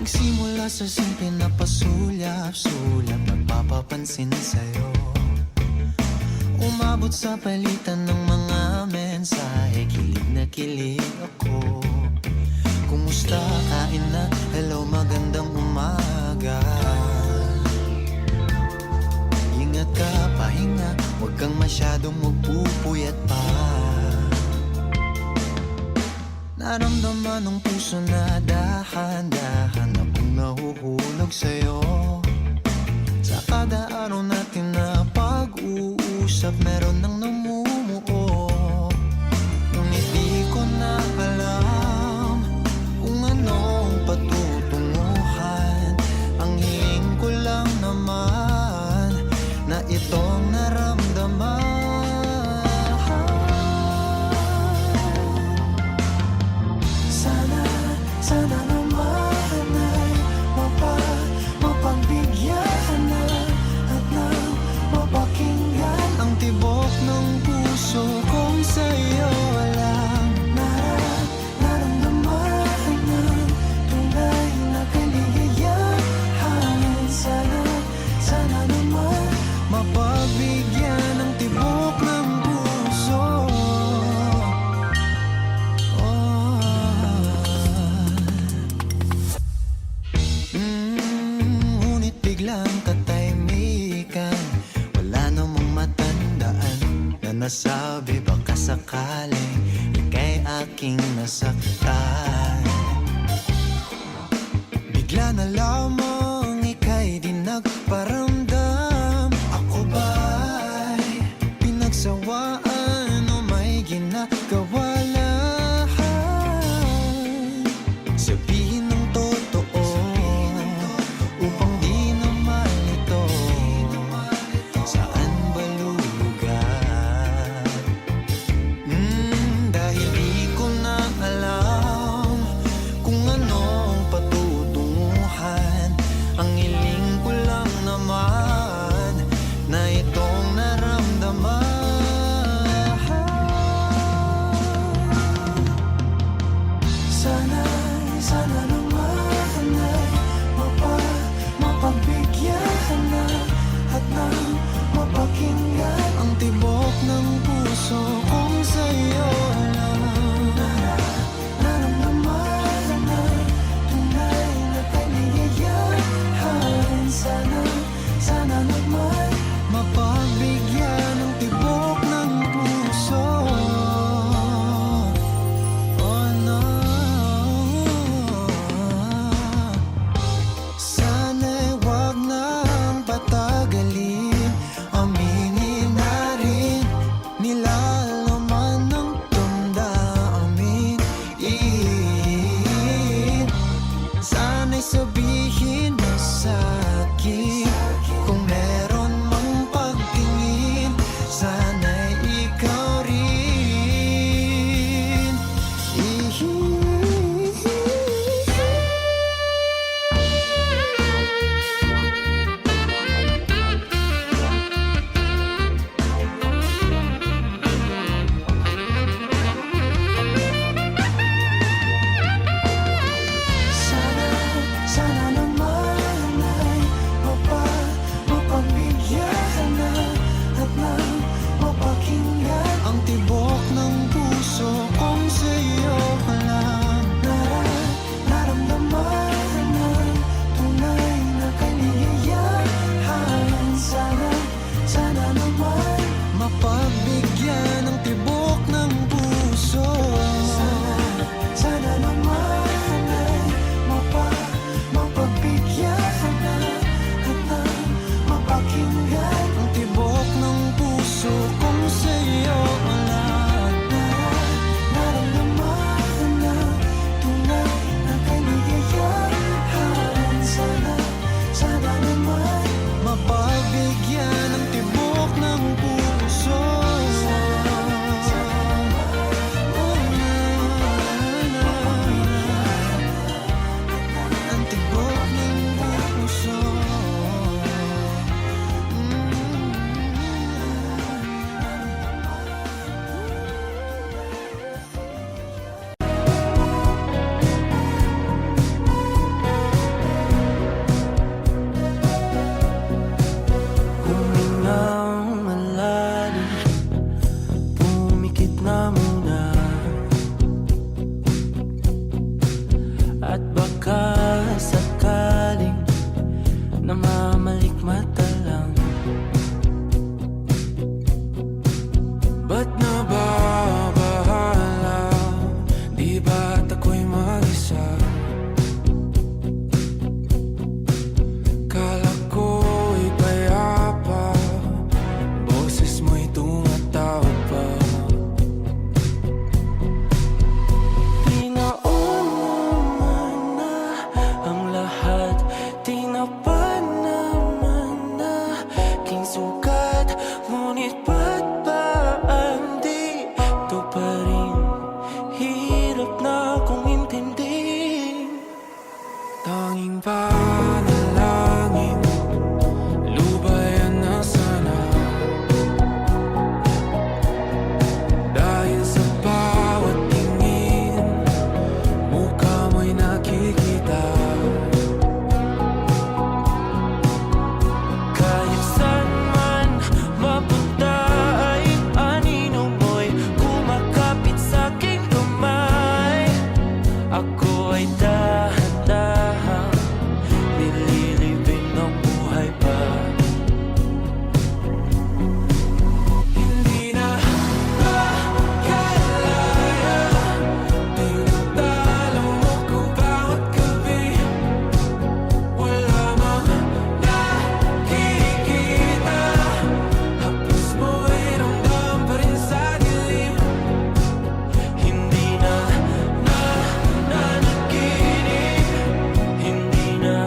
Nagsimula sa simple na pasulyap-sulyap, nagpapapansin sa'yo. Umabot sa palitan ng mga mensahe, kilig na kilig ako. Kumusta, kain na, hello, magandang umaga. Ingat ka, pahinga, huwag kang masyadong magpupuyat pa. Naramdaman ng puso na dahan-dahan akong nahuhulog sa'yo. Sa kada araw natin na pag-uusap, meron nang namumuo. Ngunit di ko na alam kung anong patutunguhan. Ang hiling ko lang naman na itong naramdaman. Sana naman ay mapagbigyan na at nang mapakinggan ang tibok ng puso kong sa'yo lang naramdaman ng tunay na kaligayahan. Sana naman mapagbigyan ng tibok ng puso. Biglang katahimikan, wala namang matandaan na nasabi baka sakaling ika'y aking nasaktan. Bigla na lamang ika'y di nagparamdam. Ako ba'y pinagsawaan o may ginagawa lang? Sabihin ng totoo upang di na malito. Saan ba lulugar? Dahil di ko na alam kung anong patutunguhan. Ang hiling ko lang naman na itong naramdaman. Sana naman ay mapagbigyan na at nang mapakinggan ang tibok ng puso kong sa'yo lang naramdaman na tunay na kaligayahan. Sana naman mapagbigyan ng tibok ng puso. Oh no, sana'y wag nang patagalin. Aminin na rin nilalaman ng damdamin. Sana'y sabihin mo sa'kin kung meron mang pagtingin. Sana'y ikaw rin. Sana naman ay mapagbigyan na at nang mapakinggan ang tibok ng puso kong sa'yo lang naramdaman ng tunay na kaligayahan. Sana naman mapagbigyan ng tibok ng puso. Sana naman ay mapagbigyan na at nang mapakinggan ang tibok ng puso kung sa'yo lang naramdaman ng tunay na kaligayahan. Sana naman mapagbigyan ng tibok ng puso. Ang tibok ng puso. Tanging panalangin, lubayan na sana. Dahil sa bawat tingin, mukha mo'y nakikita. Kahit saan man mapunta ay anino mo'y kumakapit sa'king kamay. Ako ay dahan-dahan nililibing ang buhay pa. Hindi na makalaya, tinatalo mo ko bawat gabi. Wala mang nakikita, haplos mo'y ramdam pa rin sa dilim. Hindi na nanaginip, hindi na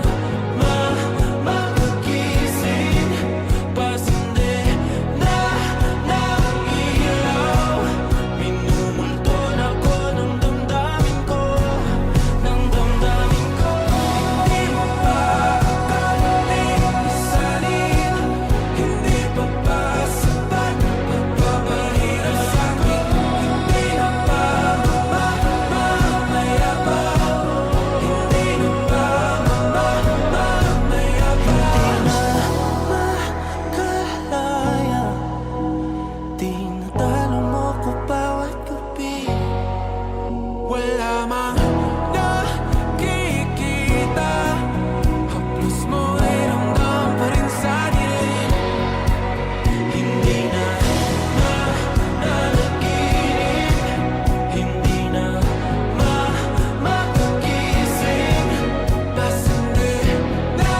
makagising. Pasindi na ng ilaw, minumulton ako ng damdamin ko, ng damdamin ko. Hindi mo pa akalain isalin, hindi pa ba sapat pagpapahirap sa'kin? Hindi na ba mamamaya pa? Hindi na ba mamamaya pa? Makalaya, tinatalo mo ko bawat gabi. Wala mang nakikita, haplos mo'y ramdam pa rin sa dilim. Hindi na nanaginip, hindi na makagising. Pasindi na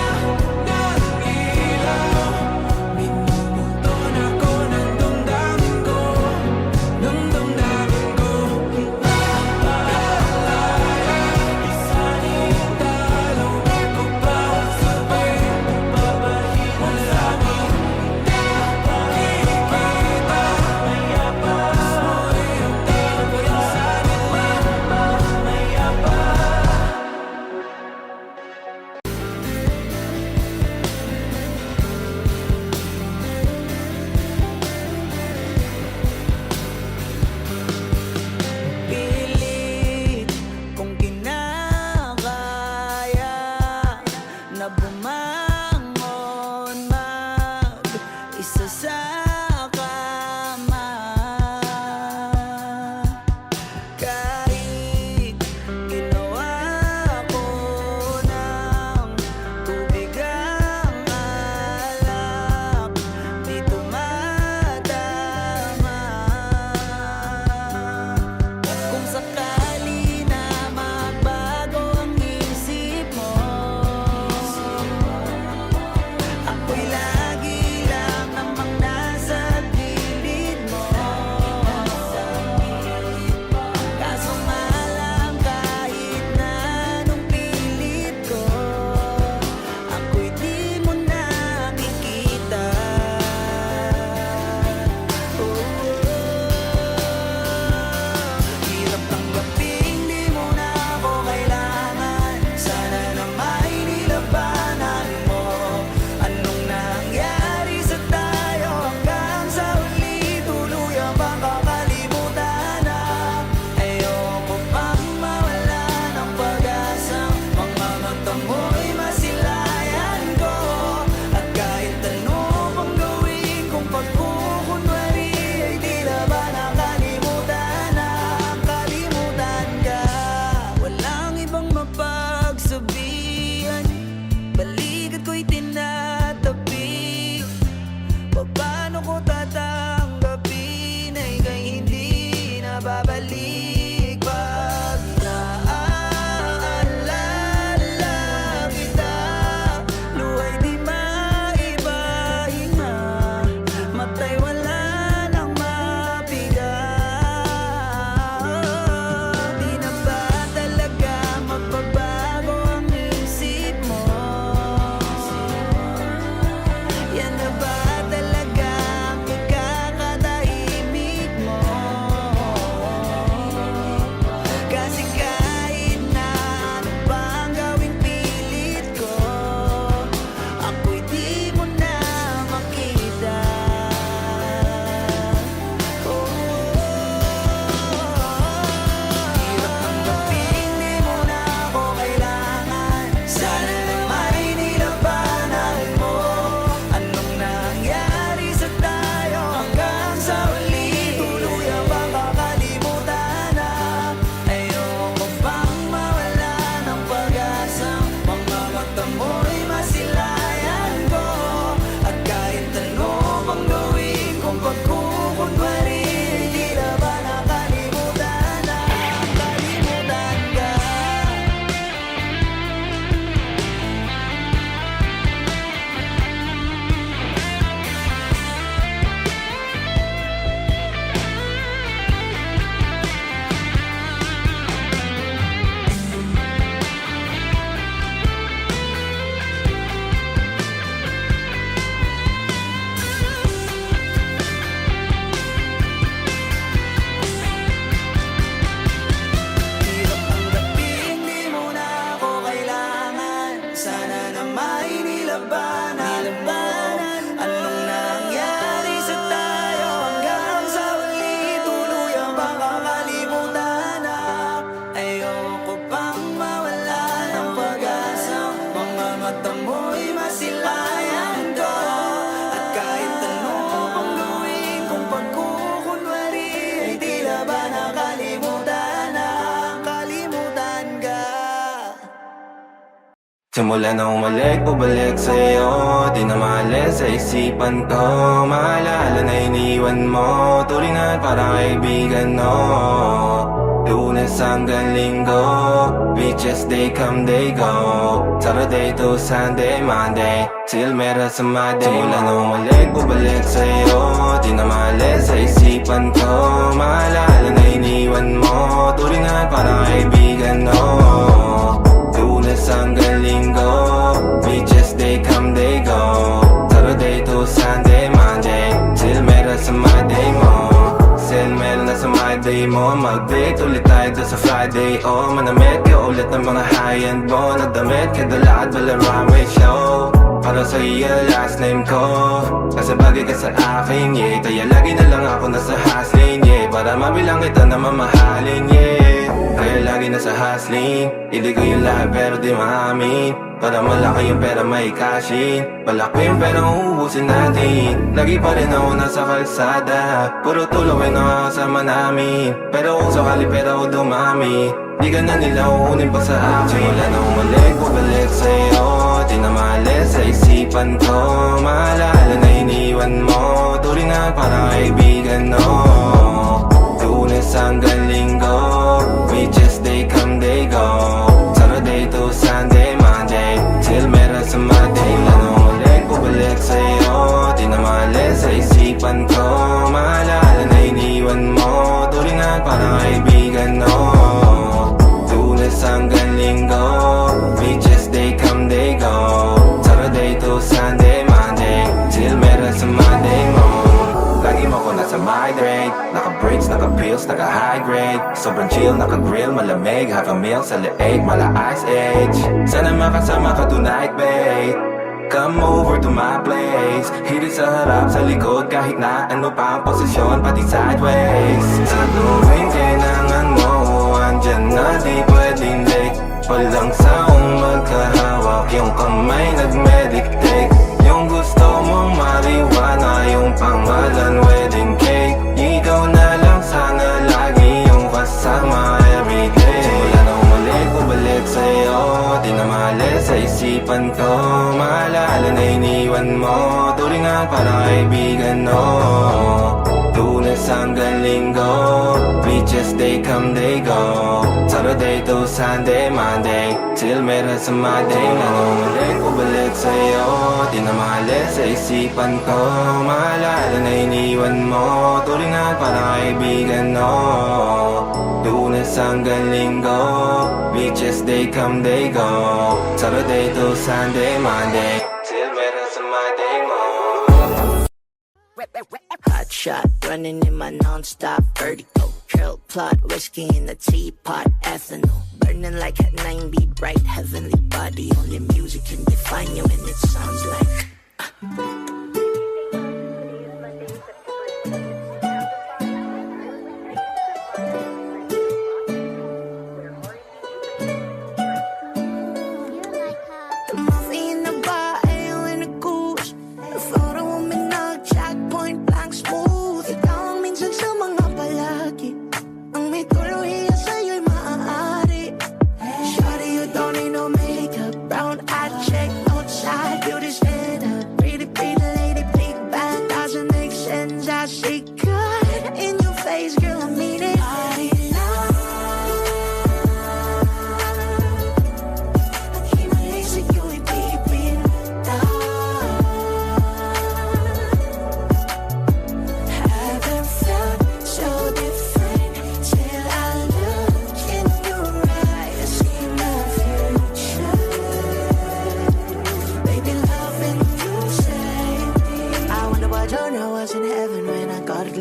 ng ilaw, minumulton ako ng damdamin ko, ng damdamin ko. Nakalaya, isalin talo ko bawat gabi. Wala mang nakikita, haplos mo'y ramdam pa rin sa dilim. Pilit kong kinakaya na bumangon mag-isa sa kama. Kahit ginawa ko ng tubig ang alak, di tumatama. Kung sakali na magbago ang isip mo, Simula na umalik, bubalik sa'yo Di na maalis sa isipan ko Maalala na iniwan mo Turingan parang kaibigan, no Lunes hanggang Linggo Beaches, they come, they go Saturday to Sunday, Monday Till meron sa Monday Simula na umalik, bubalik sa'yo Di na maalis sa isipan ko Maalala na iniwan mo Turingan parang kaibigan, no Lunes hanggang Linggo Beaches, they come, they go Saturday to Sunday, Monday Till meron sa Monday mo Till meron na sa Monday mo Mag-date ulit tayo doon sa Friday Oh, manamit ka ulit ng mga high-end mo Nagdamit ka dala at bala runway show Para sa iyo last name ko Kasi bagay ka sa akin, yeah Kaya lagi na lang ako nasa hustling, yeah Para mabilang kita na mamahalin, yeah kaya lagi nasa hustling Hindi ko yung lahat pero di maamin Para malaki yung pera may cashin Malaki yung pera uubusin natin Lagi pa rin ako nasa kalsada Puro tulawin ang kasama namin Pero kung sakali pera ko dumami Di ka na nila uunin pa sa akin Simula na umalik, bubalik sa'yo Di na maalis sa isipan ko Maalala na iniwan mo Turingan parang kaibigan, no Lunes hanggang Linggo Beaches, they come, they go Saturday to Sunday, Monday Till meron sa Monday Lanong bubalik sa'yo Di na maalis sa isipan ko Maalala na iniwan mo Turingan parang kaibigan, no Lunes hanggang Linggo Beaches, they come, they go Saturday to Sunday, Monday Till meron sa Monday mo Lagi mo ko nasa migrate Naka-bricks, naka-pills, naka-high grade Sobrang chill, naka-grill, malamig Half a meal sa leeg, mala ice age Sana makasama ka tonight, babe Come over to my place Hirit sa harap, sa likod Kahit na ano pa ang posisyon Pati sideways Sa tuwing kailangan mo Andyan na di pwedeng late Walang saong magkahawak Yung kamay nag-meditate Yung gusto mong mariwana Yung pangalan wedding cake Ikaw na lang sana lagi Yung kasama everyday Simula na umalik, bubalik sa'yo Di na maalis sa isipan ko Maalala na iniwan mo Turingan parang kaibigan, no Lunes hanggang Linggo Beaches, they come, they go Saturday to Sunday, Monday Till meron sa Monday Nanumalik, bubalik sa'yo Di na maalis sa isipan ko Maalala na iniwan mo Turingan parang kaibigan, no Lunes hanggang Linggo Beaches, they come, they go Saturday to Sunday, Monday Till meron sa Monday mo Hot shot, running in my non-stop vertical. Curl plot, whiskey in the teapot, ethanol. Burning like at 90, bright heavenly body. Only music can define you and it sounds like the movie in the bar, ale in a goose. The photo of me nag-jack, point blank smooth. Ikaw ang minsan sa mga palagi. Ang may tuluyan sa'yo'y maaari. Shawty, you don't need no makeup. Brown eye check, outside, beauty standard. Pretty, pretty lady, big bang, doesn't make sense. I see good in your face, girl, I mean it.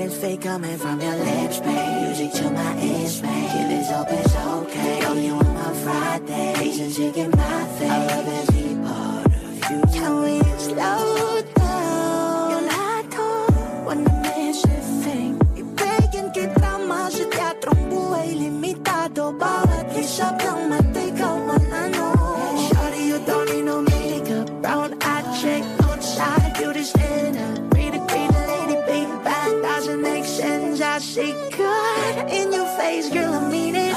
Fake coming from your lips, babe. Music to my ears, babe. Killers hope it's okay. Yo, you on my Friday. Asian chicken, my thing. I love every part of you. Can we slow down? Yung lahat ko, wanna miss a thing. Ibigin kita mas sa teatrong buhay limitado. Bawat kisap ng mata, ikaw ang ano. Shawty, you don't need no makeup. Brown eye check, outside, beauty standard. Pretty, pretty lady, big bang, doesn't make sense. I see good in your face, girl, I mean it.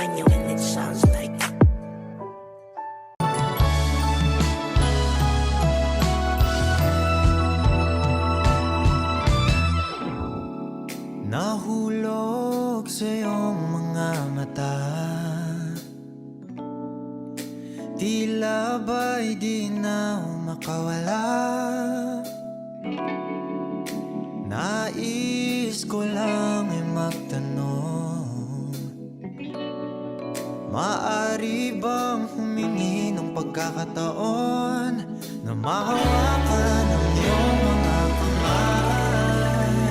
find you and it sounds like Nahulog sa iyong mga mata, tila ba'y di na makawala. Nais ko lang ay magtanong, maaari bang humingi ng pagkakataon na mahawakan ang iyong mga kamay,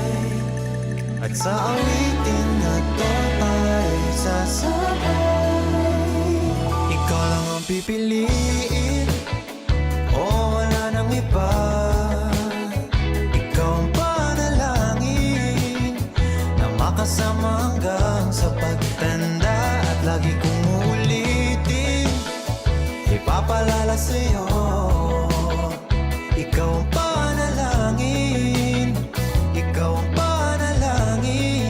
at sa awitin na to ay sasabay. Ikaw lang ang pipiliin, o wala nang iba. Ikaw ang panalangin na makasama hanggang sa pagtanda, at lagi kong uulitin, ipapalala sa'yo. Ikaw ang panalangin, ikaw ang panalangin.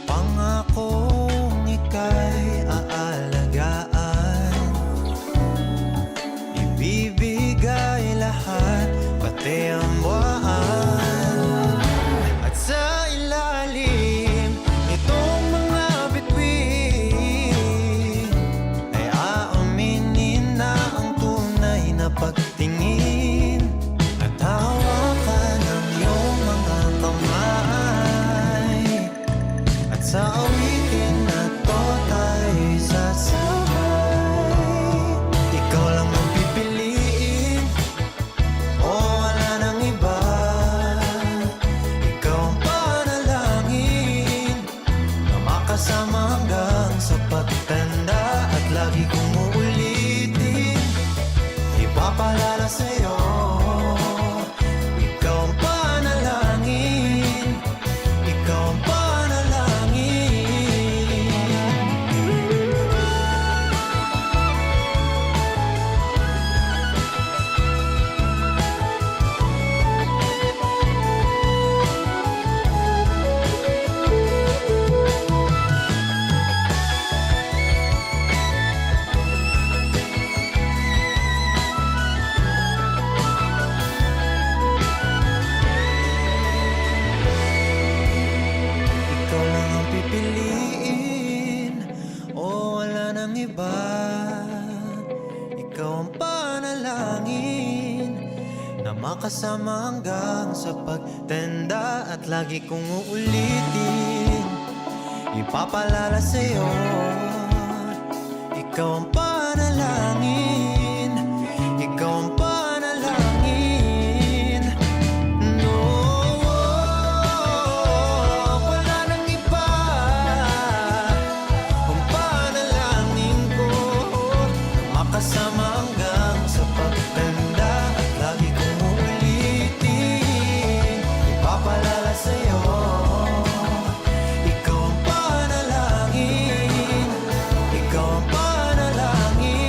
Pangakong ika'y aalagaan, ibibigay lahat, pati ang buwan. At sa ilalim nitong mga bituin ay aaminin na ang tunay na pagtingin, at hawakan ang iyong mga kamay, at sa awitin na to tayo sasabay. Ikaw lang ang pipiliin, o wala nang iba. Ikaw ang panalangin na makasama hanggang sa pagtanda, at lagi kong uulitin, ipapalala sa'yo. Ikaw ang panalangin, ikaw ang panalangin. Ikaw lang ang pipiliin, o wala nang iba. Ikaw ang panalangin na makasama hanggang sa pagtanda, at lagi kong uulitin, ipapalala sa'yo. Ikaw ang panalangin, ikaw ang panalangin. No, wala nang iba. Ang panalangin ko na makasama hanggang sa pagtanda, at lagi kong uulitin, ipapalala sa'yo. Ikaw ang panalangin, ikaw ang panalangin.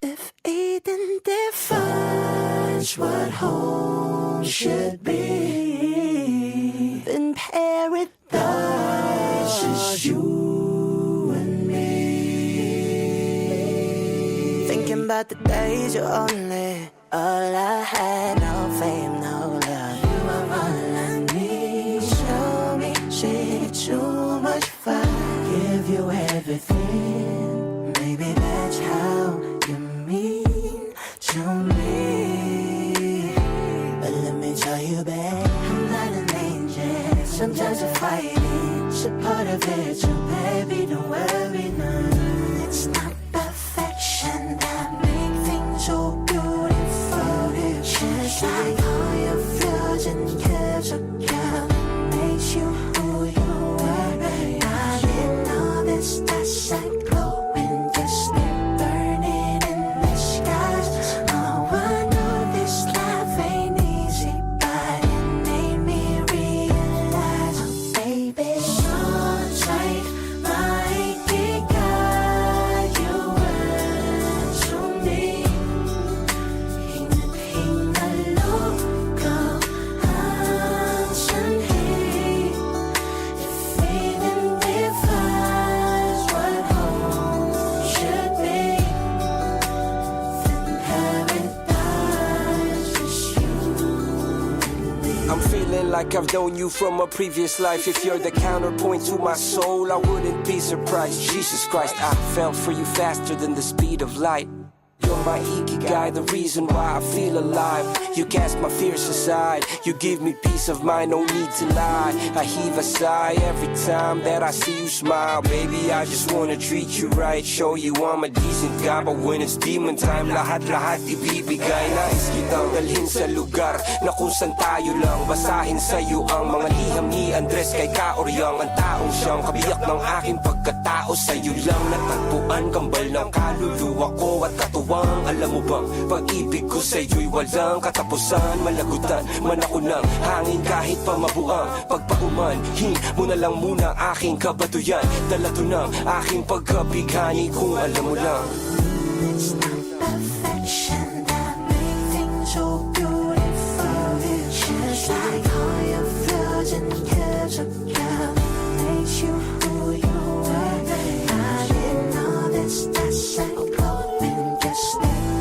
if Eden defines what home should be, then paradise is you and me. Thinking about the days you're only all I had, no fame, no love. You are all I need. Show me, shit, too much fun. Give you everything. Maybe that's how you mean to me. But let me tell you, babe, I'm not an angel. Sometimes I fight it, it's a part of it. So baby, don't worry, no. It's not perfection that make things so beautiful. It's just like all your flaws and curves are count. Makes you who you are. I didn't know this, that's like glowing just like like I've known you from a previous life. If you're the counterpoint to my soul, I wouldn't be surprised. Jesus Christ, I fell for you faster than the speed of light. You're my ikigai, the reason why I feel alive. You cast my fears aside, you give me peace of mind, no need to lie. I heave a sigh every time that I see you smile. Baby, I just wanna treat you right, show you I'm a decent guy. But when it's demon time, lahat-lahat ibibigay. Nais kitang dalhin sa lugar na kung saan tayo lang. Basahin sa'yo ang mga liham ni Andres kay Kaoryang. Ang taong siyang kabiyak ng aking pagkatao. Sa'yo lang natagpuan, kambal ng kaluluwa ko at katuwang. Alam mo bang pag-ibig ko sa'yo'y walang katapusan. Malagutan man ako ng hangin kahit pa mabuang pagpaumanhin mo na lang muna aking kabatuyan. Dala to ng aking pagkabighani kung alam mo lang. It's not perfection that makes things so beautiful. Just like all your flaws and curves of love makes you who you are. I didn't know this, that's like gold when just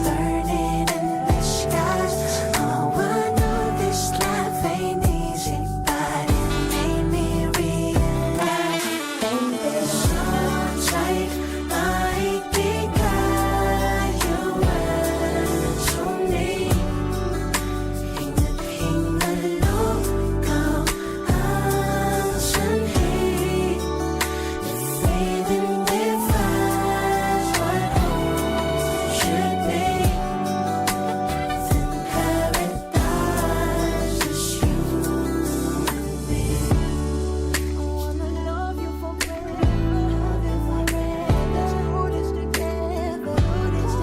burning in the skies. Oh, I know this life ain't easy, but it made me realize. Baby, sounds like maibigay yung so me. Hinag-hinalokaw ang sanhi. If even defines what home should be, then paradise is you and me. I wanna love you forever, love you forever. Hold us together, then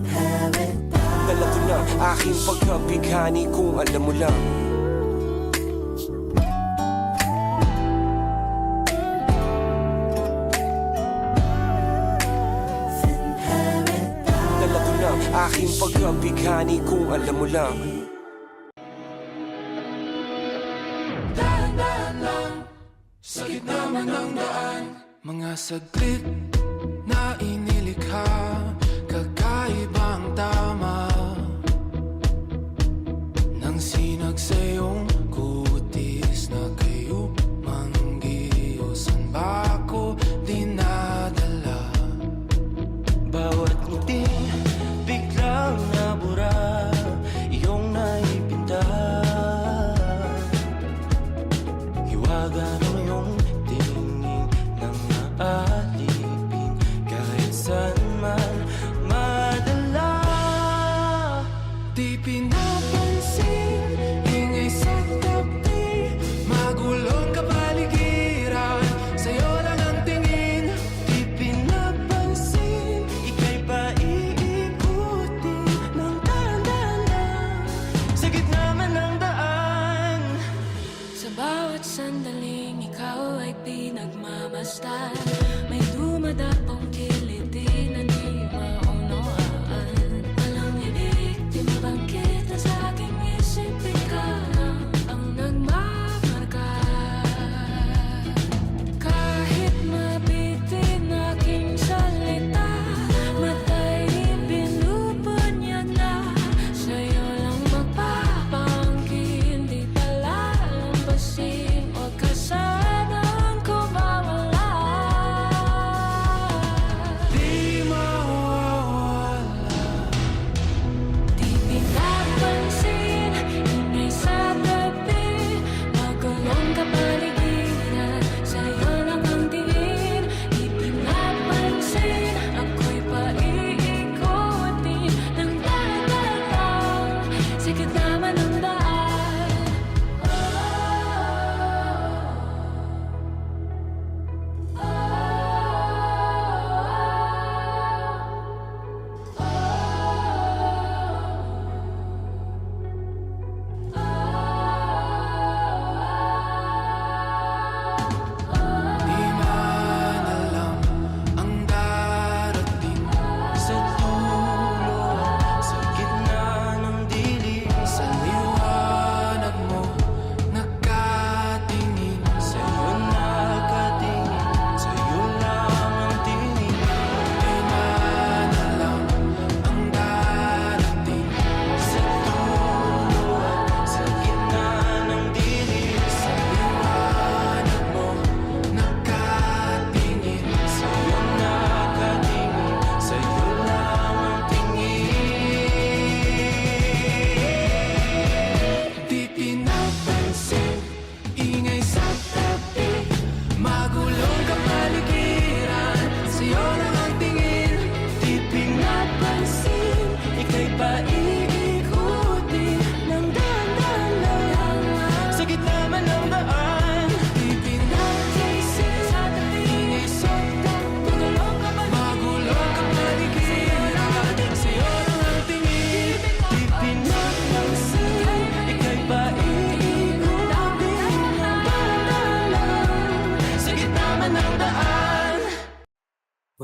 paradise. Dala to ng aking pagkabighani kung alam mo lang. Dala to ng aking pagkabighani kung alam mo lang. Dahan-dahan lang, sa gitna man ng daan. Mga saglit na inilikha, kakaibang tama. Nang sinag sa iyong kutis na kayo manggiyosan ba ako dinadala? Bawat ngiti biglang nabura, iyong naipinta. Hiwaga ng iyong tingin nang naalipin kahit saan man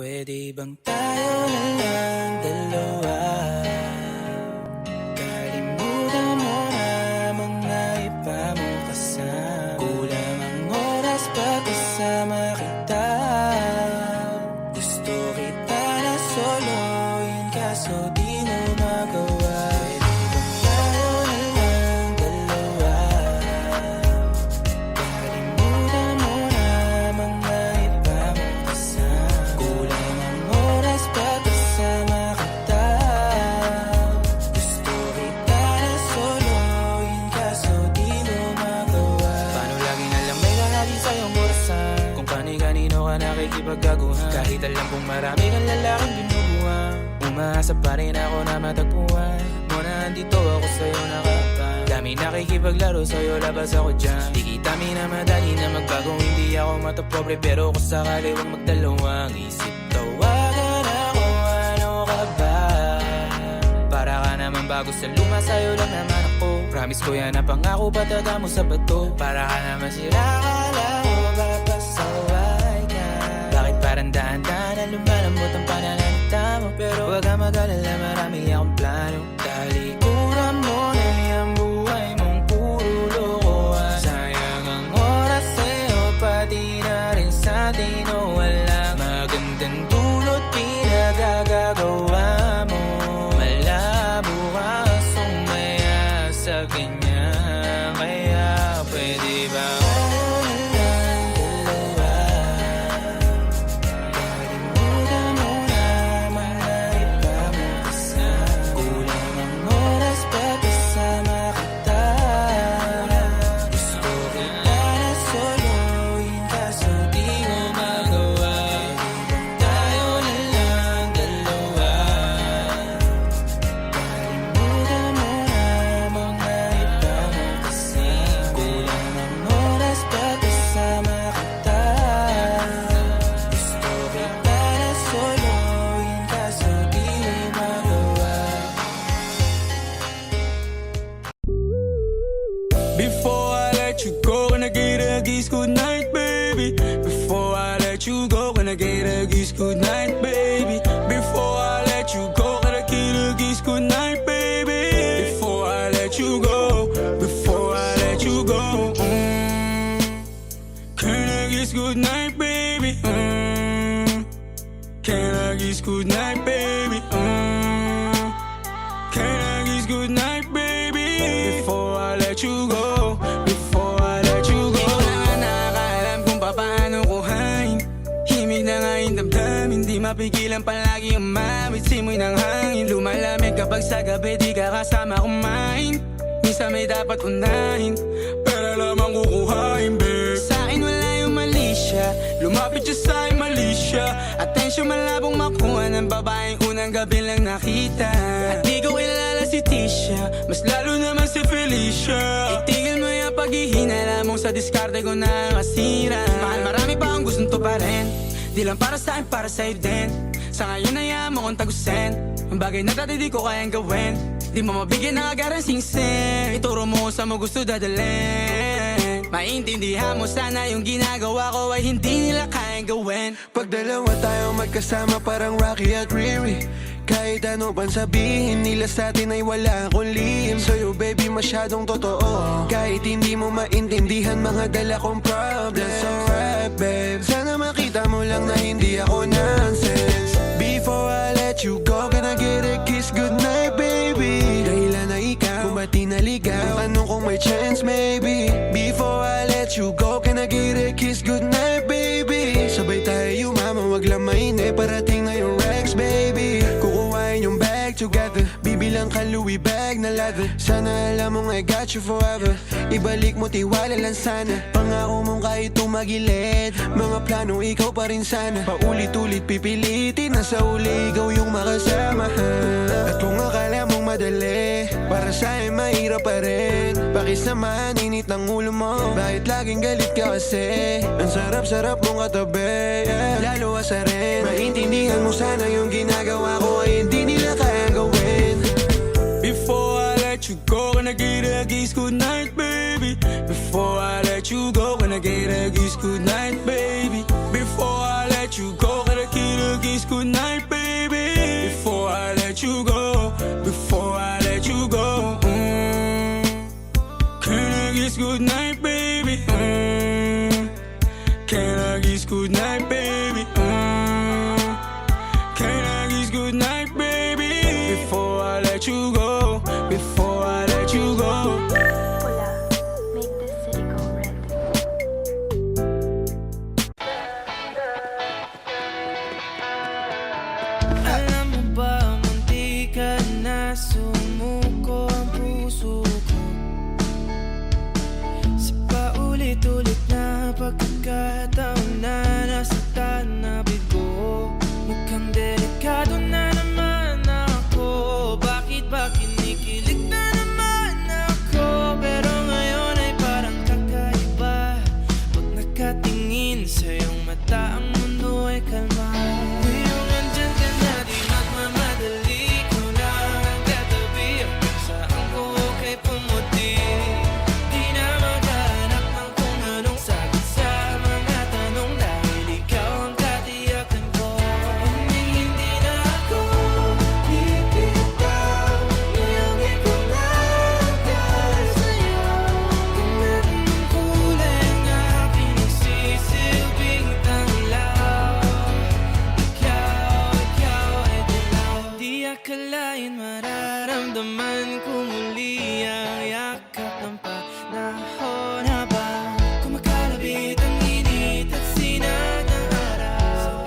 Pwede bang tayo na lang dalawa? Kalimutan mo na mga iba mo kasama. Kulang ang oras pag kasama kita. Gusto kita na soloin kaso di mo magawa. Pwede bang tayo na lang dalawa? Kalimutan mo na mga iba mo kasama. Kulang ang oras pag kasama kita. Gusto kita na soloin kaso di mo magawa. Paano lagi na lang may lalaki sa'yong burasan? Kung kani-kanino ka nakikipagkaguhan. Kahit alam kong marami kang lalaking binubuhan. Umaasa pa rin ako na matagpuan mo na andito ako sa'yo nakapan. Dami nakikipaglaro sa'yo, labas ako dyan. Di kita minamadali na magbago, hindi ako matapobre. Pero kung sakali huwag magdalawang isip, tawagan ako, ano ka ba? Para ka naman bago sa luma, sa'yo lang naman ako. Promise ko yan na pangako, pataga mo sa bato. Para ka naman sila, akala ko papasaway ka. Bakit parang dahan-dahan na lumalambot ang pananalita mo? Pero wag ka mag-alala, marami akong plano. Talikuran mo na yung buhay mong puro lokohan. Sayang ang oras sa'yo, pati na rin sa atin. O walang magandang dulot pinagagagawa mo. Malabo ka sumaya sa ganyan. Kaya pwede ba tayo na lang dalawa? Kalimutan mo na mga iba mo kasama. Kulang ang oras pag kasama kita. Gusto kita na soloin kaso di mo magawa. Tayo na lang dalawa. Kalimutan mo na mga iba mo kasama. Kulang ang oras pag kasama kita. Gusto kita na soloin kaso di mo magawa. Before I let you go, gonna get a kiss goodnight, baby. Before I let you go, gonna get a kiss goodnight, baby. Before I let you go, gonna get a kiss goodnight, baby. Before I let you go, before I let you go, can I kiss goodnight, baby? Can I kiss goodnight, baby? Can I kiss goodnight, baby? Before I let you go, before I let you go. Di ko na nga nakakaalam kung paano kuhain. Himig na nga yung damdamin, di mapigilan palagi umamit. Simoy ng hangin, lumalamig kapag sa gabi di ka kasama kumain. Minsan may dapat unahin, pero lamang kukuhain, babe. Sa akin wala yung mali siya, lumapit siya sa akin mali siya. Atensyon malabong makuha ng babaeng unang gabi lang nakita. At di ko kilala si Tisha, mas lalo naman si Felicia. Itigil mo yung paghihinala mong sa diskarte ko na masira. Mahal, marami pa akong gustong to pa rin. Di lang para sa akin, para sa'yo din. Sa ngayon na mo kong tagusin. Ang bagay na dati di ko kayang gawin. Di mo mabigyan ng agarang sing-sing. Ituro mo sa mo gusto dadalhin. Maintindihan mo sana yung ginagawa ko ay hindi nila kayang gawin. Pag dalawa tayo magkasama parang Rocky at Riri. Kahit ano pang sabihin nila sa atin ay wala akong lihim. Sa'yo baby masyadong totoo. Kahit hindi mo maintindihan mga dala kong problems. Alright babe, sana makita mo lang na hindi ako nonsense. Before I let you go, can I get a kiss goodnight baby? Dahilan na ikaw, kung ba't di naligaw. Tanong kung may chance maybe. Before I let you go, can I get a kiss goodnight baby? Sabay tayo yumama, wag lang mainip. Parating na yung Rex baby. Kukuhain yung bag together. Bibilang ka Louis bag na leather. Sana alam mong I got you forever. Ibalik mo tiwala lang sana. Pangako mong kahit tumagilid, mga plano ikaw pa rin sana. Paulit-ulit pipilitin na sa uli ikaw yung makasama. At kung akala mong madali, para sa'yo mahirap pa rin. Pakisamahan init ng ulo mo. Bakit laging galit ka kasi? Ang sarap-sarap mong katabi, yeah. Lalo asa rin. Maintindihan mo sana yung ginagawa ko ay hindi nila kayang gawin. Before I let you go, gonna get a kiss goodnight, baby. Before I let you go, gonna get a kiss goodnight, baby. Before I let you go, gonna get a kiss good night, baby. Before I let you go, before I let you go. Can I kiss good night, baby? Can I kiss good night, baby? Can I kiss good night, baby? Before I let you go, before I let you go. Pula, make this city go red. Alam mo ba, munti ka na sumuko ang puso ko sa paulit-ulit na pagkakataon na nasaktan na bigo. Mukhang delikado na naman ako. Bakit ba kinikilig na naman ako? Pero ngayon ay parang kakaiba. Pag nakatingin sa iyong mata, ang mundo ay kalma. Ngayong andyan ka na, di magmamadali. Ikaw lang ang katabi. Hanggang saan ko kay pumuti. Di na maghanap ng kung anong sagot sa mga tanong. Dahil ikaw ang katiyakan ko. Hindi na ako bibitaw. Ngayong ikaw lang dahil sa'yo. Kung meron ng kulay ang aking nagsisilbing tanglaw. Ikaw ay dilaw. Di akalain mararamdaman ko muli ang yakap ng panahon habang kumakalabit ang init at sinag ng araw.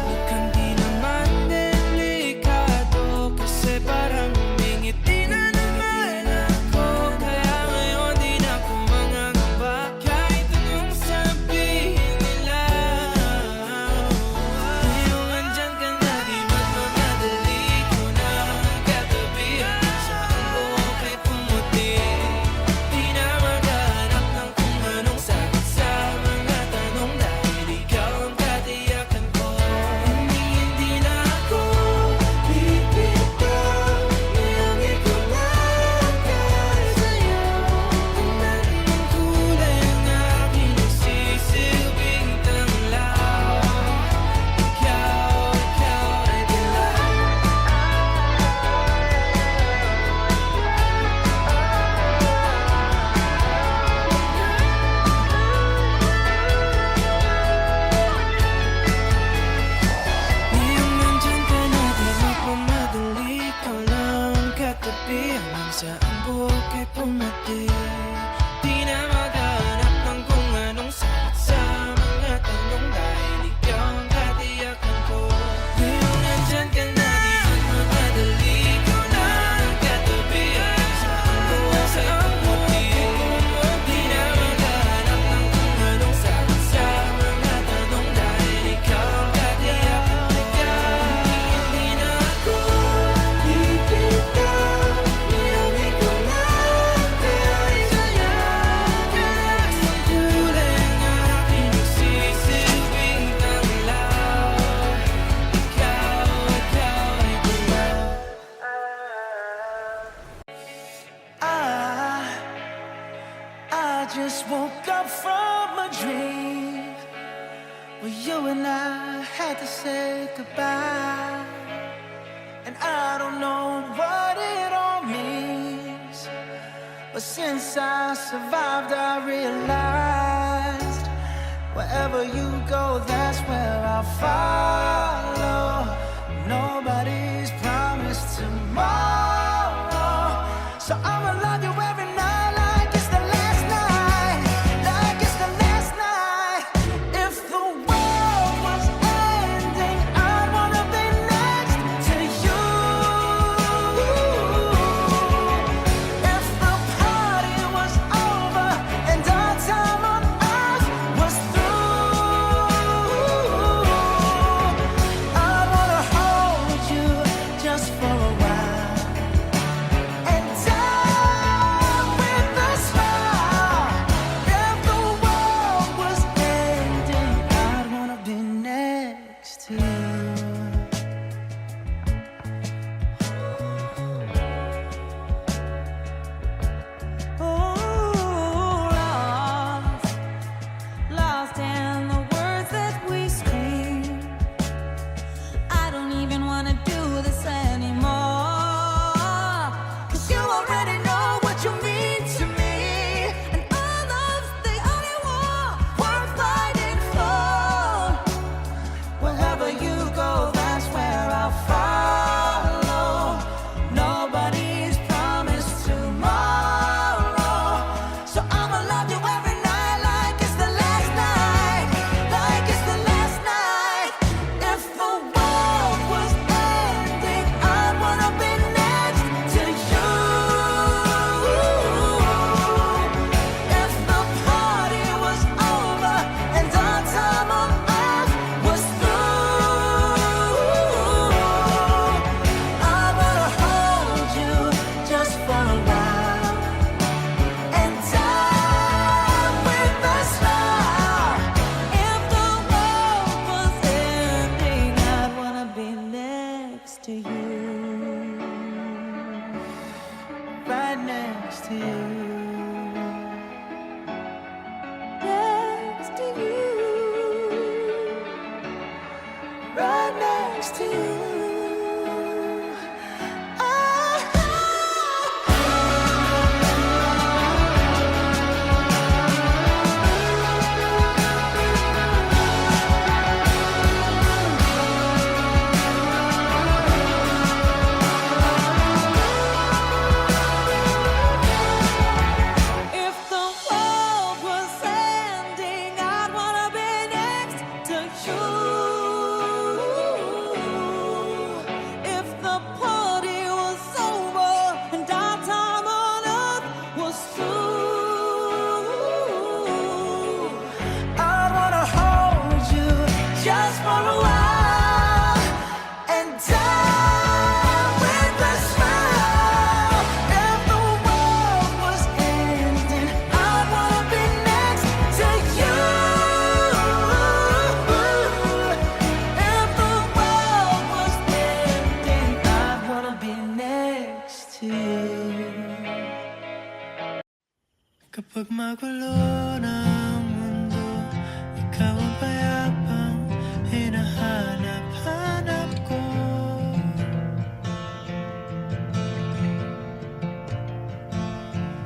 Mukhang di naman delikado kasi parang humingiti na naman ako. Kaya ngayon di na ako mangangamba kahit anong sabihin nila. Ngayong andyan ka na, di magmamadali. Ikaw na ang katabi. Hanggang saan ko kay pumuti. Di na maghanap ng kung anong sagot sa mga tanong. Dahil ikaw ang katiyakan ko. Hindi na ako bibitaw. Ngayong ikaw lang dahil sa'yo. Kung meron ng kulay ang aking nagsisilbing tanglaw. Ikaw ay dilaw. Ngayong nandyan ka na, di magmamadali. Ikaw lang ang katabi. Hanggang saan buhok ay pumati. Di na maghanap ng kung anong sagot sa mga tanong. Dahil ikaw ang katiyakan ko. Ngayong nandyan ka na, di magmamadali. Ikaw lang ang katabi. Hanggang saan buhok ay pumati. Di na maghanap ng kung anong sagot sa mga tanong. Dahil ikaw ang katiyakan ko. Hindi na ako bibitaw. Ngayong ikaw lang dahil sa'yo. Kahit ang kulay ang aking nagsisilbing tanglaw. Ikaw ay dilaw. I just woke up from a dream where you and I had to say goodbye. And I don't know what it all means, but since I survived, I realized wherever you go, that's where I'll follow. Nobody's promised tomorrow, so I'ma love you every night like it's the last night, like it's the last night. If the world was ending, I'd wanna be next to you. If the party was over and our time on earth was through, I wanna hold you just for a while and die with a smile. If the world was ending, I'd wanna be next to you. Lost in the words that we scream. to you. Next to you. Right next to you. If the world was ending, I'd wanna be next to you. If the party was over and our time on earth was through, I wanna hold you just for a while and die with a smile. If the world was ending, I wanna be next to you. If the world was ending, I wanna be next to you. Kapag magulo na ang mundo, ikaw ang payapang hinahanap-hanap ko.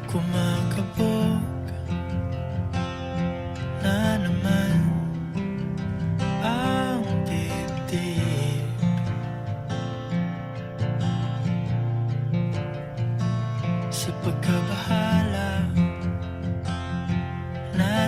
Kumakabog na naman ang dibdib. Sa pagkabahala na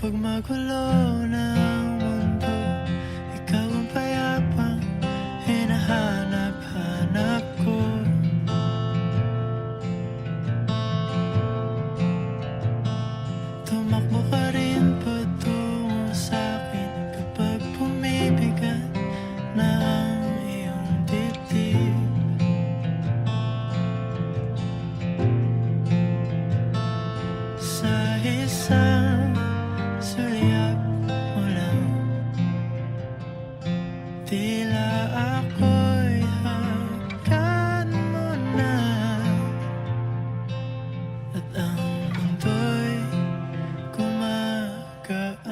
Kapag magulo na ang mundo, ikaw ang payapang hinahanap-hanap ko. Tumakbo ka rin patungo sa'kin kapag bumibigat na ang iyong dibdib. Sa isang sulyap mo lang, tila ako'y hanggan mo na, at ang mundo'y gumagaan.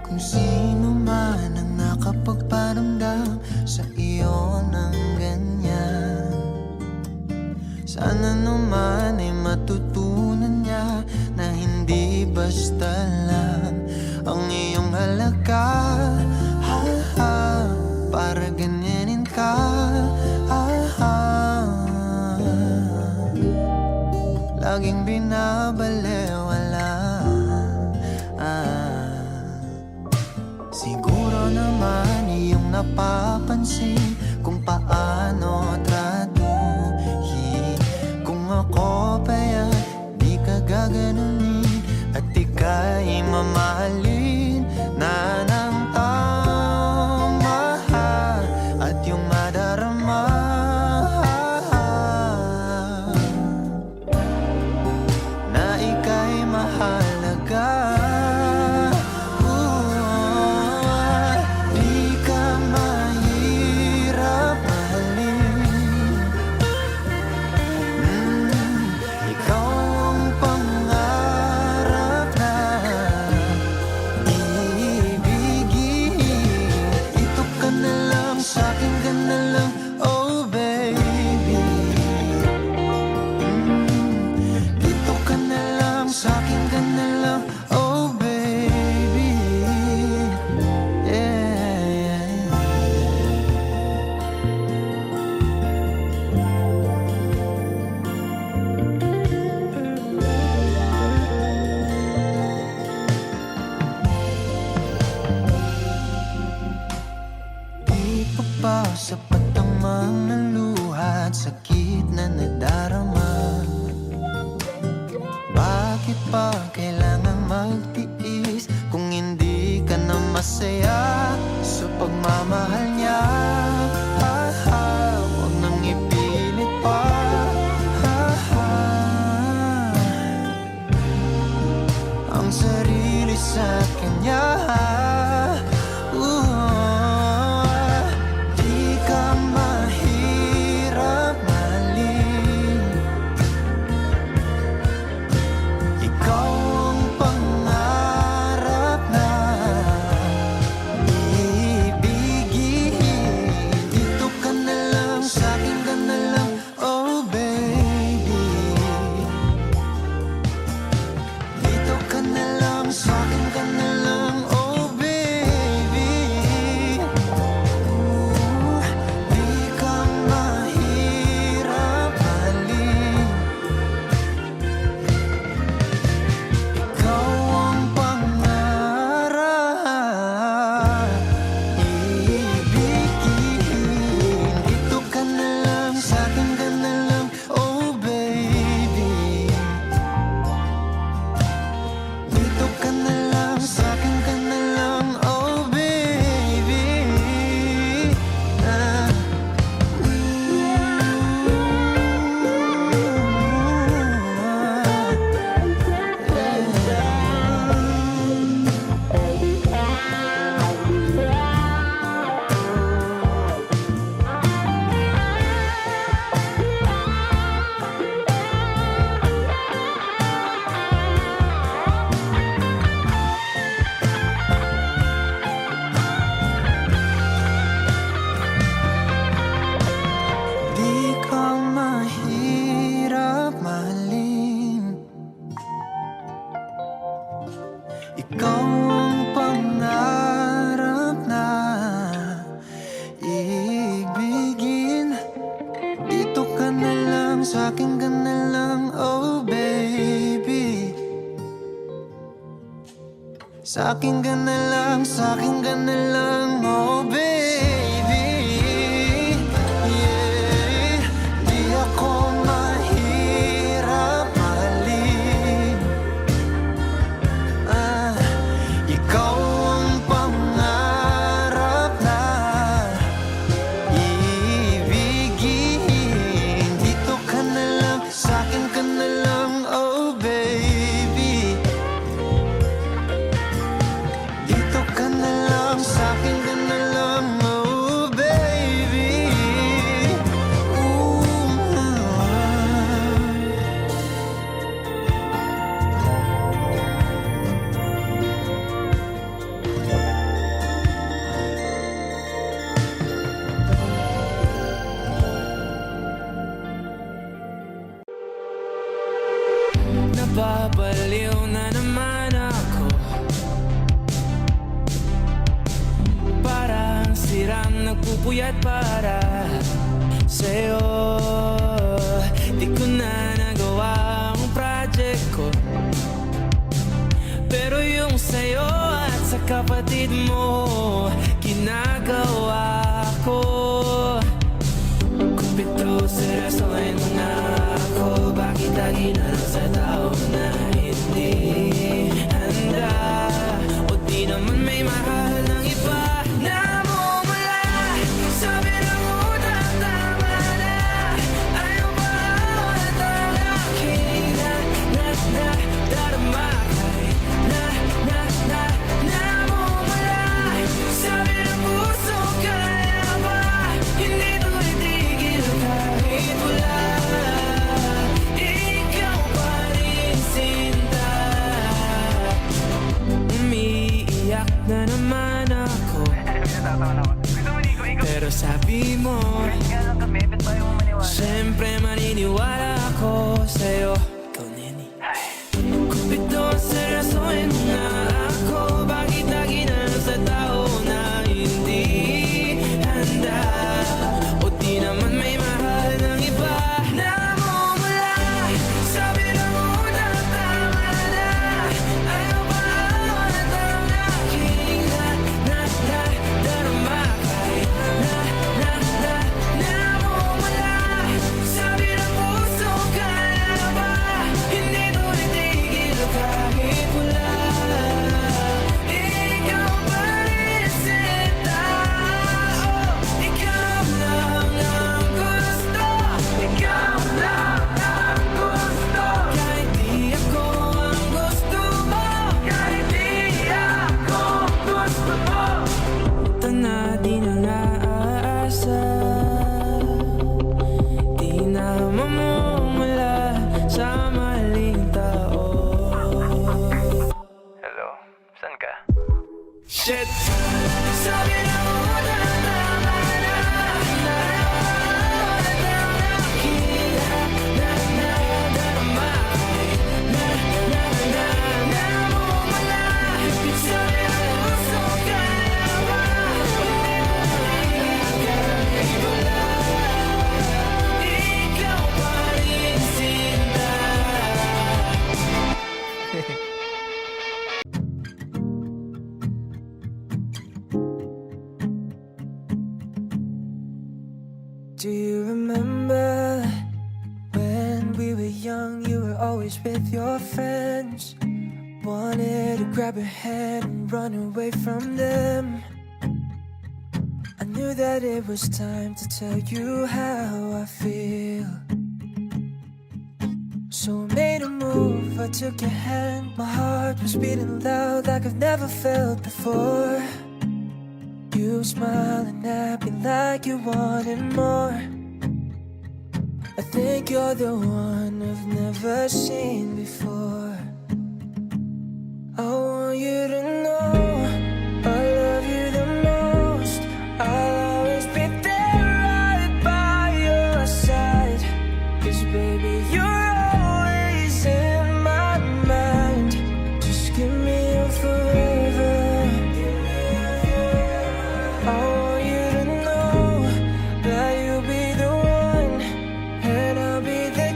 Kung sino man ang nakapagparamdam sa iyo ng ganyan, sana naman ay matutunan niya na hindi basta lang ang iyong halaga. Ha, ha, para ganyanin ka. Ha, ha, laging binabalewala. Siguro naman iyong napapansin kung paano tratuhin. Kung ako pa'y di ka gaganunin at ika'y mamahalin na ng tama at yung madarama na ika'y mahalaga. Sapat ang mga luha at sakit na nadarama. Bakit pa kailangan magtiis kung hindi ka na masaya sa pagmamahal niya? Ha, ha, huwag nang ipilit pa. Ha, ha, ang sarili sa kanya. Sa'kin ka na lang, sa'kin ka na lang, oh baby. Sa'kin ka na lang, sa'kin ka na lang, oh baby. Yeah, di ako mahirap mahalin. Ikaw ang pangarap na ibigin. Dito ka na lang, sa'kin ka na lang, oh baby. Dito ka na lang, sa'kin ka na lang, oh baby. Nababaliw na naman ako. Parang sirang nagpupuyat para sa'yo. Di ko na nagawa ang project ko, pero yung sa'yo at sa kapatid mo ginagawa ko. Kumpito seryosohin mo na ako. Bakit lagi na lang sa tao na hindi handa? O di naman may mahal ng iba na mumula. Sabi na muna tama na. Ayaw ba ulit ang aking darama kay namumula. Sabi ng puso kaya ba hindi ito itigil kahit wala. Ikaw pa rin sinta. Umiiyak na naman ako, pero sabi mo siyempre maniniwala ako sa'yo. Ikaw, Neni. Kumpito seryosohin mo na ako. Bakit lagi na lang sa tao na hindi handa? O di naman may mahal ng iba na mumula. Sabi na muna tama na. Ayaw ba ulit ang aking darama kay namumula. Sabi ng puso kaya ba hindi ito itigil kahit wala. Ikaw pa rin sinta. Ikaw lang ang gusto. Ikaw lang ang gusto. Kahit di ako ang gusto mo. Kahit di ako gusto mo. Ito na di na naaasa. Di na mamumula sa maling tao. Hello, saan ka? Shit! Sabi na muna tama na. Ulit ang aking darama kay namumula. Sabi ng puso kaya ba hindi kahit wala. Ikaw pa rin sinta. Do you remember when we were young? You were always with your friends. Wanted to grab your hand and run away from them. I knew that it was time to tell you how I feel. So I made a move, I took your hand. My heart was beating loud like I've never felt before. You smiling at me like you wanted more. I think you're the one I've never seen before. I want you to know I love you the most. I'll always be there right by your side. 'Cause baby, you're always in my mind. Just give me your forever. I want you to know that you'll be the one, and I'll be there.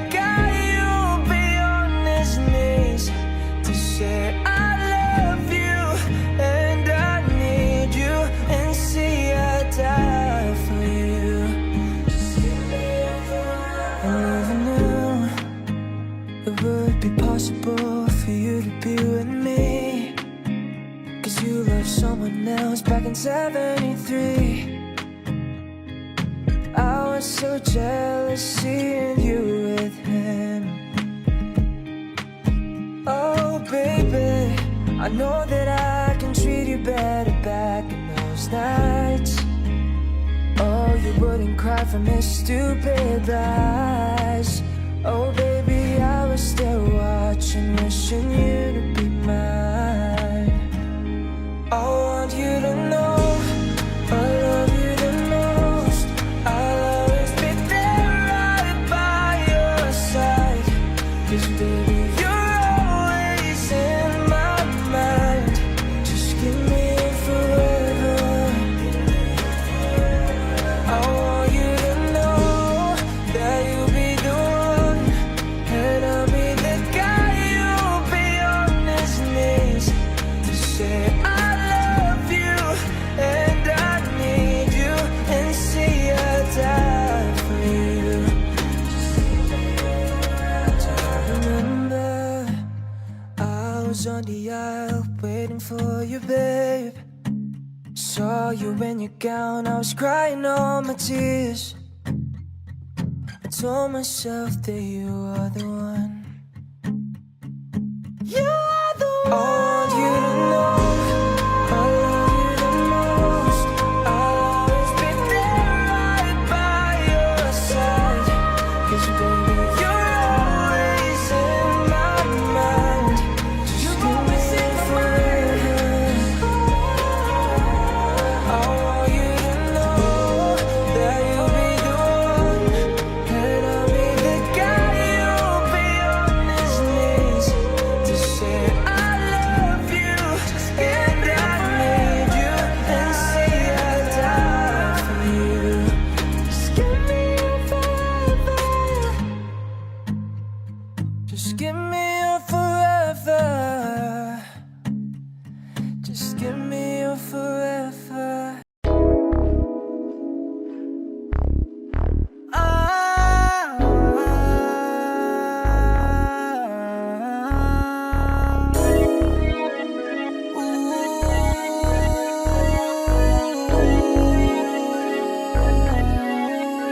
3. I was so jealous seeing you with him. Oh baby, I know that I can treat you better back in those nights. Oh, you wouldn't cry from his stupid lies. Oh baby, I was still watching, wishing you to be mine. I want you to know I love you the most. I'll always be there right by your side. 'Cause baby, you're always in my mind. Just give me forever. I want you to know that you'll be the one, and I'll be the guy you'll be on his knees to say I love you and I need you, and see I die for you. I remember I was on the aisle waiting for you, babe. Saw you in your gown, I was crying all my tears. I told myself that you are the one. You are the one. I want you to know I love you the most. I'll always be there right by your side. 'Cause baby, you're always in my mind. Just give me forever. I want you to know that you'll be the one, and I'll be the guy you'll be on his knees to say I love you and I need you, and see I die for you. Just give me your forever. Just give me your forever. Just give me your forever.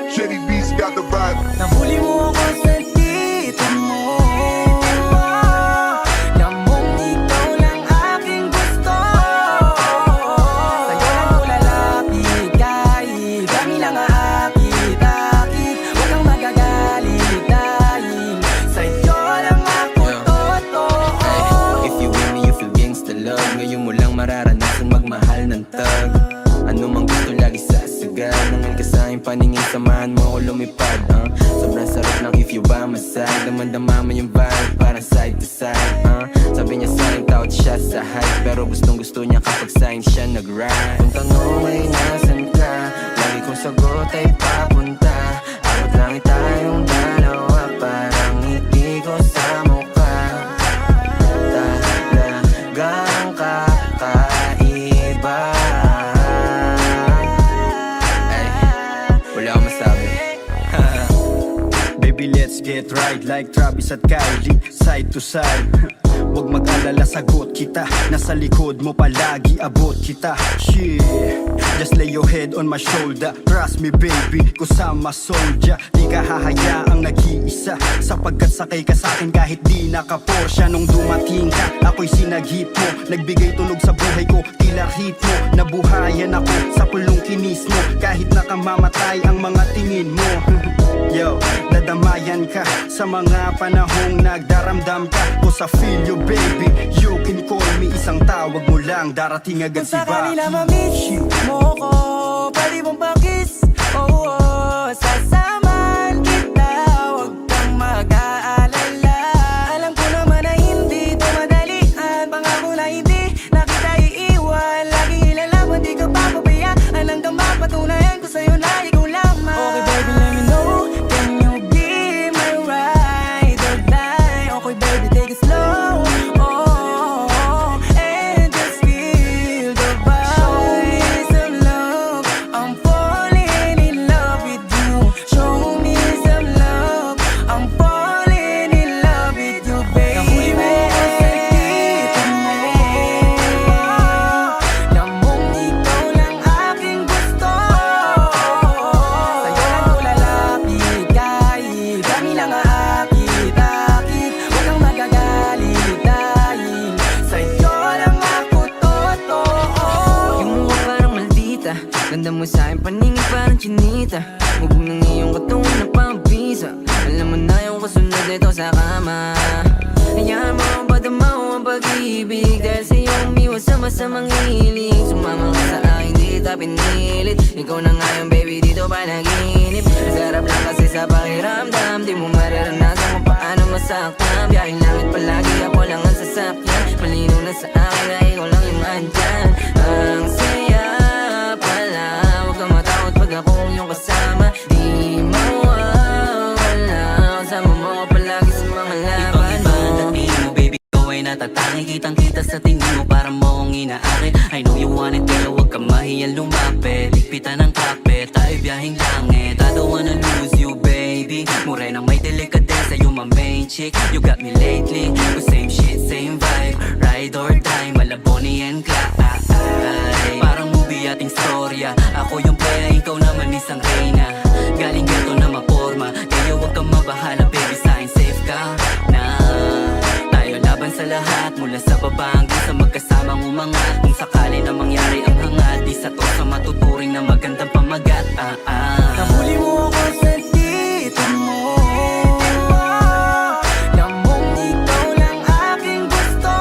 Shady Beats got the vibe. Nahuli mo ako sa dito mo. Namong ikaw lang aking gusto. Sa'yo lang ko lalapit kahit kami lang aakit-akit. Huwag kang magagalit dahil sa'yo lang ako totoo. If you with me, you feel gangsta love. Ngayon mo lang mararanasan magmahal ng tag. Ano mang gusto lagi sasagad. Nangan ka sa'king paningin, samahan mo ako lumipad. Sobrang sarap ng if you by my side. Damandama mo yung vibe, parang side to side. Sabi niya sa'kin, tawad siya sa hype. Pero gustong gusto niya kapag sa'kin siya nag-ride. Kung tanong ay nasan ka, lagi kong sagot ay papunta. Abot langit tayong dalawa, parang ngiti ko sa mukha. Talagang kakaiba. Wala akong masabi. Baby, let's get right like Travis at Kylie, side to side. Huwag mag-alala, sagot kita. Nasa likod mo palagi, abot kita. Shit, just lay your head on my shoulder. Trust me baby, kusama soldier. Di ka hahayaang nag-iisa, sapagkat sakay ka sa'kin kahit di naka-Porsche. Nung dumating ka, ako'y sinaghip mo. Nagbigay tunog sa buhay ko, tila hit mo. Nabuhayan ako sa pulong kinis mo. Kahit nakamamatay ang mga tingin mo. Yo, dadamayan ka sa mga panahong nagdaramdam ka. Cause I feel you baby, you can call me. Isang tawag mo lang, darating agad si Kung sakali Baki. na ma-miss mo ko, pwede mong pakis. Oo, sasamahan kita. Huwag kang mag-aalala. Alam ko naman na hindi ito madalian. Pangako na hindi na kita iiwan. Laging ilalaban, di ka papabayaan. Hanggang mapatunayan ko sa'yo na ikaw lamang. Okay baby, let me know. Can you be my ride or die? Okay baby, take it slow. And just feel the vibe. Show me some love. mo sa'kin paningin parang chinita. Hubog ng iyong katawan na pampisa. Alam mo na yung kasunod nito sa kama. Hayaan mo ang padamaw ang pag-ibig. Dahil sa'yo umiwas sa masamang hiling. Sumama ka sa akin, di kita pinilit. Ikaw na nga yung baby dito panaginip. Sarap lang kasi sa pakiramdam. Di mo mararanasan kung paano masaktan. Biyahing langit palagi, ako lang ang sasakyan. Malinaw na sa akin na ikaw lang yung andyan. Ang saya pala, huwag kang matakot pag ako yung kasama. Di mawawala, kasama mo ko palagi sa mga laban mo. Dating mo baby, ikaw ay natatangi. Kitang kita sa tingin mo, para mo akong inaakit. I know you want it, pero huwag kang mahiyang lumapit. Ligpitan ng kape, tayo biyahing langit. I don't wanna lose you baby. Morenang may delikadesa, you my main chick. You got me lately, the same shit, same vibe. Ride or die, mala Bonnie and Clyde. Parang movie ating storya. Ako yung playa, ikaw naman isang reyna. Galing gato na maporma, kaya huwag kang mabahala baby, sa'kin safe ka na. Tayo laban sa lahat, mula sa baba hanggang sa magkasamang umangat. Kung sakali na mangyari ang hangat, di sa to sa matuturing na magandang pamagat. Nahuli mo ako sa dito mo. Lamong ikaw lang aking gusto.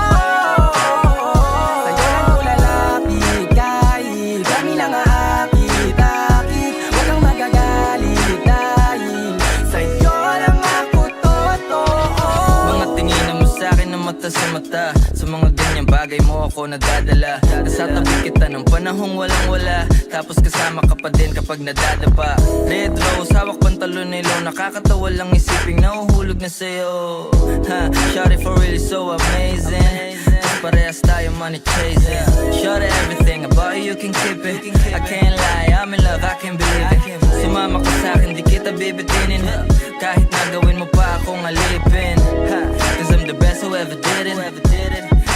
Sa'yo lang ko lalapit kahit kami lang aakit-akit. Huwag kang magagalit dahil sa'yo lang ako totoo. Mga tingin mo sa'kin na mata sa mata. Sa mga ganyang bagay mo ako nadadala. Nasa tabi kita ng panahong walang-wala. Tapos kasama ka pa din kapag nadadapa. Red rose, hawak pantalon nilo. Nakakatawa lang isiping nahuhulog na sa'yo. Shawty for really so amazing. Parehas tayo money chasing. Shawty everything about you can keep it. I can't lie, I'm in love, I can't believe it. Sumama ka sa'kin, di kita bibitinin. Kahit nagawin mo pa akong alipin. Cause I'm the best who ever did it.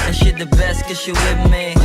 And she the best cause she with me.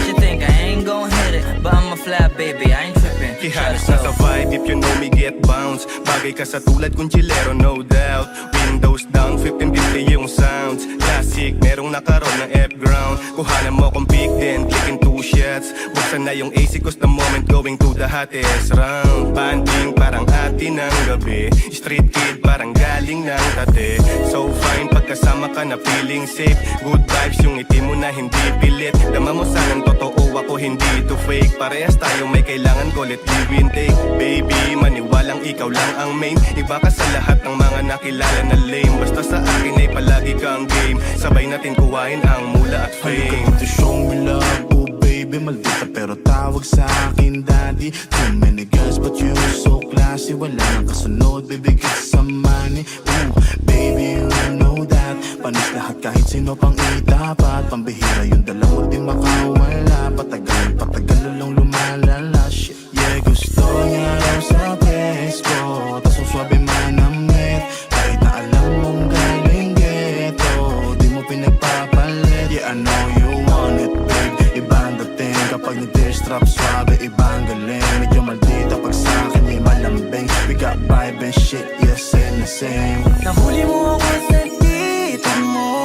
She think I ain't gon' hit it, but I'm a fly baby, I ain't trippin'. Ihalos na sa vibe, if you know me get bounce. Bagay ka sa tulad kong chilero, no doubt. Windows down, 1550 yung sounds. Classic, merong nakaroon ng F-ground. Kuhanan mo kong pick din, clicking 2 shots. Buksan na yung AC cause the moment going to the hottest round. Banding parang atin ng gabi. Street kid parang galing ng tate. So fine, pagkasama ka na feeling safe. Good vibes yung ngiti mo na hindi pilit. Dama mo sanang totoo, ako hindi to fake. Parehas tayo may kailangan ko, let give and take. Baby, maniwalang ikaw lang ang main. Iba ka sa lahat ng mga nakilala na lame. Basta sa akin ay palagi kang game. Sabay natin kuhain ang mula at fame. To show me love, oh baby, maldita pero tawag sa akin daddy. Too many girls but you so classy. Wala nang kasunod, bibigit sa money. Ooh, baby, you know that. Panis lahat kahit sino pang itapat. Pambihira yung dala mo di makawala. Patagal lang lumalala. Shit, yeah, gusto niya raw sa place ko. Tas ang swabe manamit. Kahit na alam mong galing ghetto, di mo pinagpapalit. Yeah, I know you want it, babe. Ibang dating kapag nag-distrap, swabe, ibang galing. Medyo maldita pag sa'kin, yeah, malambing. We got vibe and shit, yeah, same na same. Nahuli mo ako sa dito mo.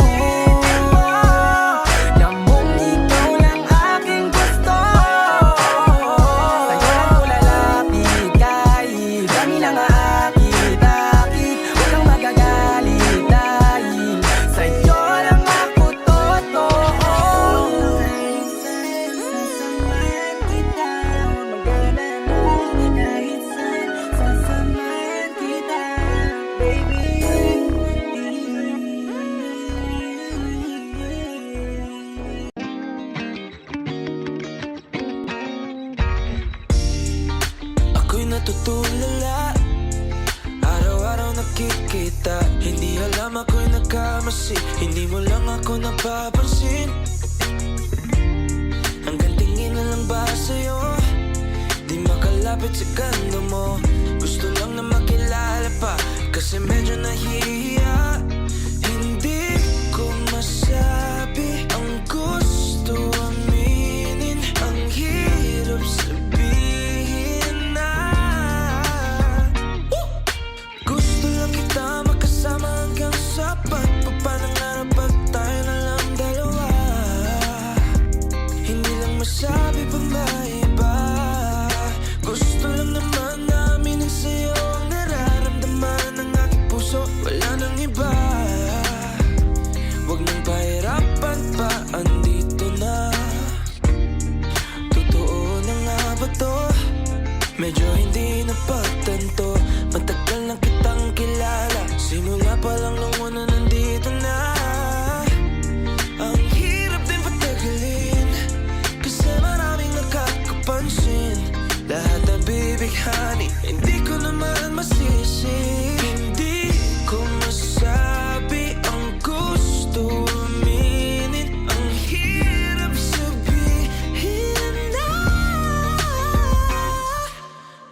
Lamong ikaw lang aking gusto. Sa'yo lang ko lalapit kahit kami lang aakit-akit. Huwag kang magagalit dahil sa'yo lang ako totoo. Sasamahan kita, magalaman mo kahit saan. Sasamahan kita, baby. Ako'y natutulala, araw-araw nakikita. Hindi alam ako'y nagkamasi, hindi mo lang ako napapansin. Hanggang tingin na lang ba sa'yo, di makalapit sa ganda mo. Gusto lang na makilala pa, kasi medyo nahihiya. Hindi ko masabi ang gusto aminin. Ang hirap sabihin na gusto lang kita makasama hanggang sa pagpapanangarap at tayo na lang dalawa. Hindi lang masabi pa ba iba. Medyo hindi napagtanto, matagal na kitang kilala. Simula pa lang nung una nandito na. Ang hirap din patagalin, kasi maraming nakakapansin. Lahat na bibighani, hindi ko naman masisi. Hindi ko masabi ang gusto aminin. Ang hirap sabihin na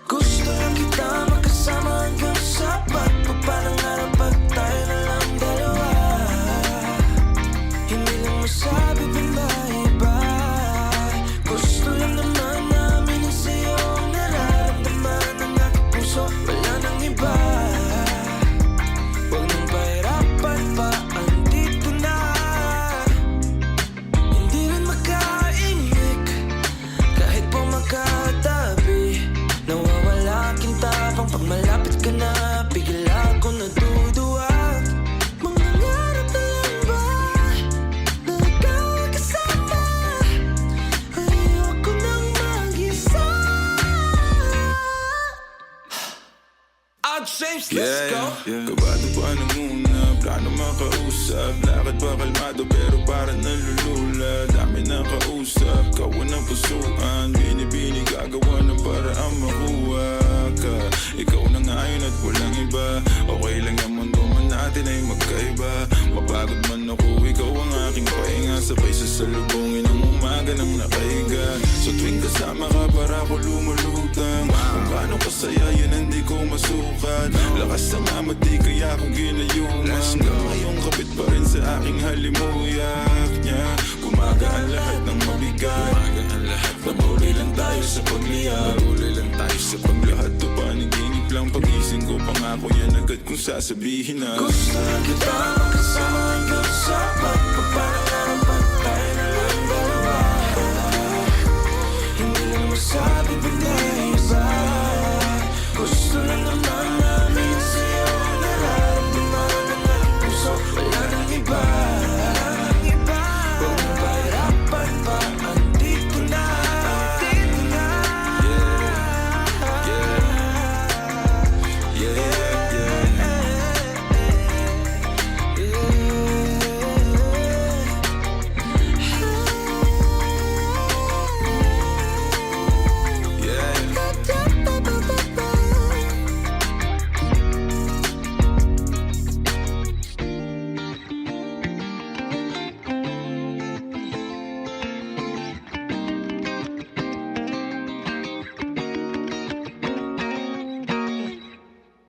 gusto lang kita makasama hanggang sa pagpapalangarap pag tayo na lang dalawa. Hindi lang masabi pa na iba. Gusto lang naman namin ang sa'yo ang nararamdaman ng aking puso. Wala nang iba. Huwag nang pahirapan pa, andito na. Hindi rin makaimik kahit po magkatabi. Nawawala aking tapang pag malapit ka na. Bigla ako natutuwa. Mangangarap na lang ba na ikaw ang kasama? Ayoko nang mag-isa. James, let's go. Kabado pa nung una, plano makausap. Lakad pa kalmado pero parang nalulula. Dami na kausap, kawan ng pusuan. Binibini gagawa ng paraan makuha ka. Ikaw na ngayon at walang iba. Okay lang yung mundo man natin ay magkaiba. Mapagod man ako, ikaw ang aking pahinga. Sabay sasalubungin ang umaga ng nakahiga. So tuwing kasama ka para ako lumulutang. Kung paano kasaya yan hindi ko masukat. Lakas ng amat di kaya akong ginayuman. Hanggang ngayong kapit pa rin sa aking halimuyak niya. Gumagaan lahat ng mabigat. Patuloy lang tayo sa pagliyak. Patuloy lang tayo sa paglahat. To paniginip lang pagising ko. Pangako yan agad kung sasabihin na gusto lang kita makasama hanggang sa pagpapalangarap pag tayo na lang dalawa. Hindi lang masabi pa na